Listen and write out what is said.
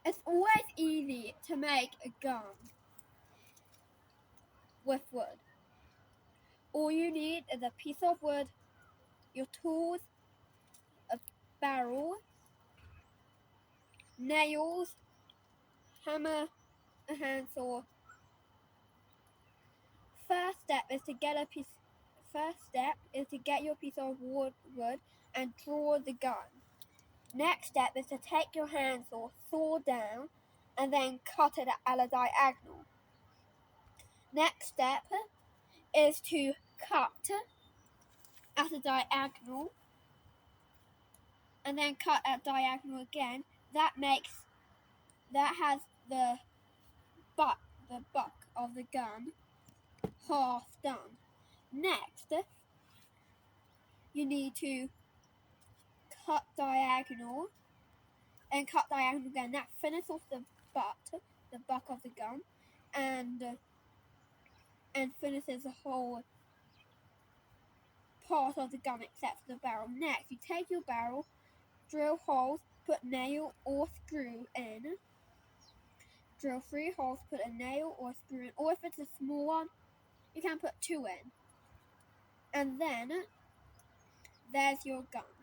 It's always easy to make a gun with wood. All you need is a piece of wood, your tools, a barrel, nails, hammer, a handsaw. First step is to get your piece of wood and draw the gun. Next step is to take your handsaw, saw down, and then cut it at a diagonal. Next step is to cut at a diagonal, and then cut at diagonal again. That has the butt of the gun half done. Next, you need to cut diagonal and cut diagonal again. That finishes off the butt of the gun, and finishes the whole part of the gun except for the barrel. Next, you take your barrel, drill holes, put nail or screw in. Drill 3 holes, put a nail or screw in, or if it's a small one, you can put 2 in. And then there's your gun.